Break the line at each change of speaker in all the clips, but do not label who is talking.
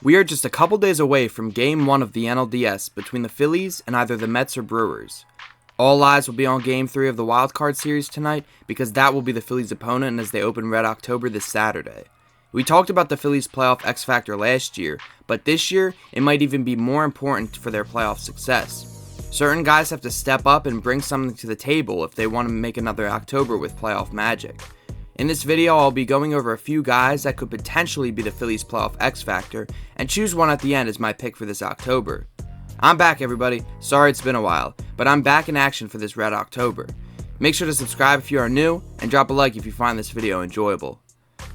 We are just a couple days away from Game 1 of the NLDS between the Phillies and either the Mets or Brewers. All eyes will be on Game 3 of the Wild Card Series tonight because that will be the Phillies' opponent as they open Red October this Saturday. We talked about the Phillies' playoff X Factor last year, but this year it might even be more important for their playoff success. Certain guys have to step up and bring something to the table if they want to make another October with playoff magic. In this video, I'll be going over a few guys that could potentially be the Phillies' playoff X Factor and choose one at the end as my pick for this October. I'm back, everybody. Sorry it's been a while, but I'm back in action for this Red October. Make sure to subscribe if you are new and drop a like if you find this video enjoyable.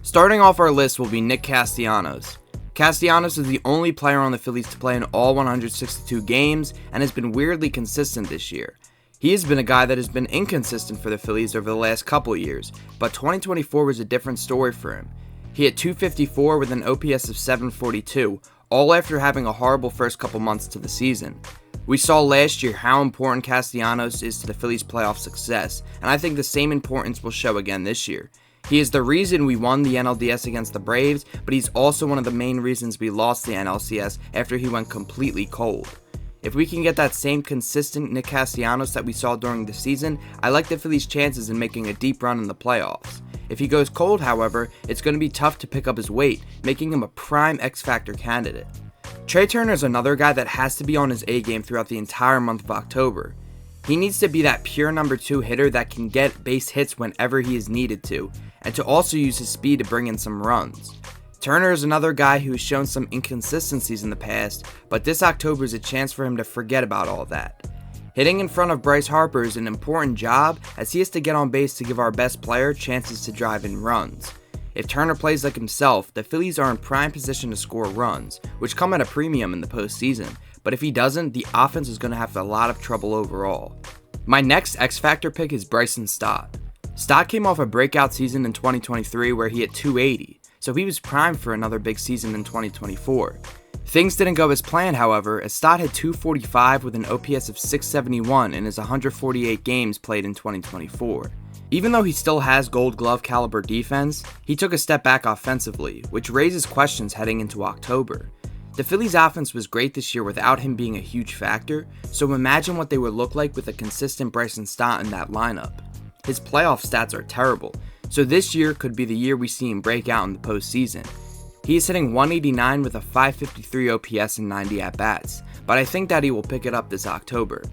Starting off our list will be Nick Castellanos. Castellanos is the only player on the Phillies to play in all 162 games and has been weirdly consistent this year. He has been a guy that has been inconsistent for the Phillies over the last couple years, but 2024 was a different story for him. He hit .254 with an OPS of .742, all after having a horrible first couple months to the season. We saw last year how important Castellanos is to the Phillies' playoff success, and I think the same importance will show again this year. He is the reason we won the NLDS against the Braves, but he's also one of the main reasons we lost the NLCS after he went completely cold. If we can get that same consistent Nick Castellanos that we saw during the season, I like the Phillies' chances in making a deep run in the playoffs. If he goes cold, however, it's going to be tough to pick up his weight, making him a prime X Factor candidate. Trey Turner is another guy that has to be on his A game throughout the entire month of October. He needs to be that pure number 2 hitter that can get base hits whenever he is needed to, and to also use his speed to bring in some runs. Turner is another guy who has shown some inconsistencies in the past, but this October is a chance for him to forget about all that. Hitting in front of Bryce Harper is an important job as he has to get on base to give our best player chances to drive in runs. If Turner plays like himself, the Phillies are in prime position to score runs, which come at a premium in the postseason, but if he doesn't, the offense is going to have a lot of trouble overall. My next X Factor pick is Bryson Stott. Stott came off a breakout season in 2023 where he hit .280. So he was primed for another big season in 2024. Things didn't go as planned, however, as Stott hit .245 with an OPS of .671 in his 148 games played in 2024. Even though he still has Gold Glove caliber defense, he took a step back offensively, which raises questions heading into October. The Phillies' offense was great this year without him being a huge factor, so imagine what they would look like with a consistent Bryson Stott in that lineup. His playoff stats are terrible, so this year could be the year we see him break out in the postseason. He is hitting .189 with a .553 OPS and 90 at-bats, but I think that he will pick it up this October.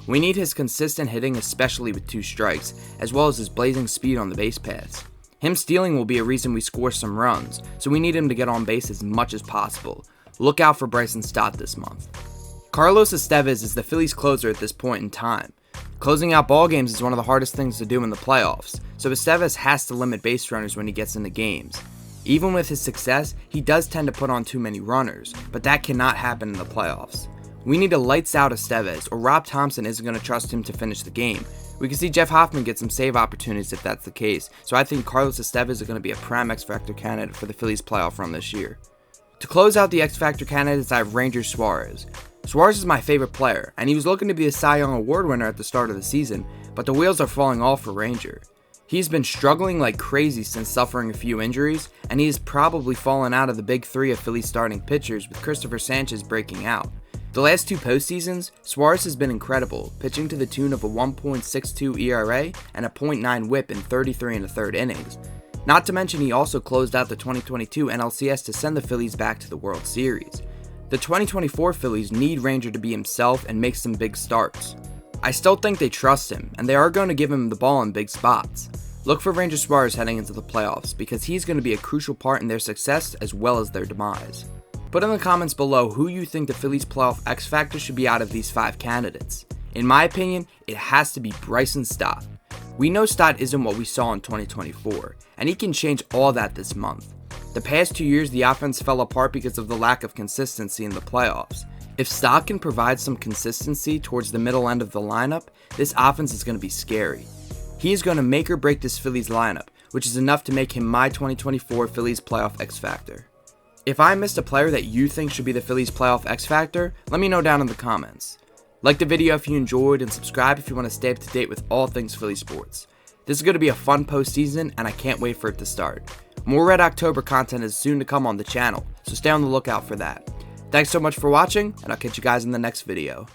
We need his consistent hitting, especially with 2 strikes, as well as his blazing speed on the base paths. Him stealing will be a reason we score some runs, so we need him to get on base as much as possible. Look out for Bryson Stott this month. Carlos Estevez is the Phillies' closer at this point in time. Closing out ball games is one of the hardest things to do in the playoffs, so Estevez has to limit base runners when he gets into games. Even with his success, he does tend to put on too many runners, but that cannot happen in the playoffs. We need a lights out Estevez, or Rob Thompson isn't going to trust him to finish the game. We can see Jeff Hoffman get some save opportunities if that's the case, so I think Carlos Estevez is going to be a prime X Factor candidate for the Phillies playoff run this year. To close out the X Factor candidates, I have Ranger Suarez. Suarez is my favorite player, and he was looking to be a Cy Young Award winner at the start of the season, but the wheels are falling off for Ranger. He's been struggling like crazy since suffering a few injuries, and he has probably fallen out of the big 3 of Phillies starting pitchers with Christopher Sanchez breaking out. The last 2 postseasons, Suarez has been incredible, pitching to the tune of a 1.62 ERA and a .9 WHIP in 33 1/3 innings. Not to mention he also closed out the 2022 NLCS to send the Phillies back to the World Series. The 2024 Phillies need Ranger to be himself and make some big starts. I still think they trust him, and they are going to give him the ball in big spots. Look for Ranger Suarez heading into the playoffs, because he's going to be a crucial part in their success as well as their demise. Put in the comments below who you think the Phillies playoff X Factor should be out of these 5 candidates. In my opinion, it has to be Bryson Stott. We know Stott isn't what we saw in 2024, and he can change all that this month. The past 2 years, the offense fell apart because of the lack of consistency in the playoffs. If Stott can provide some consistency towards the middle end of the lineup, this offense is going to be scary. He is going to make or break this Phillies lineup, which is enough to make him my 2024 Phillies playoff X Factor. If I missed a player that you think should be the Phillies playoff X Factor, let me know down in the comments. Like the video if you enjoyed, and subscribe if you want to stay up to date with all things Philly sports. This is going to be a fun postseason, and I can't wait for it to start. More Red October content is soon to come on the channel, so stay on the lookout for that. Thanks so much for watching, and I'll catch you guys in the next video.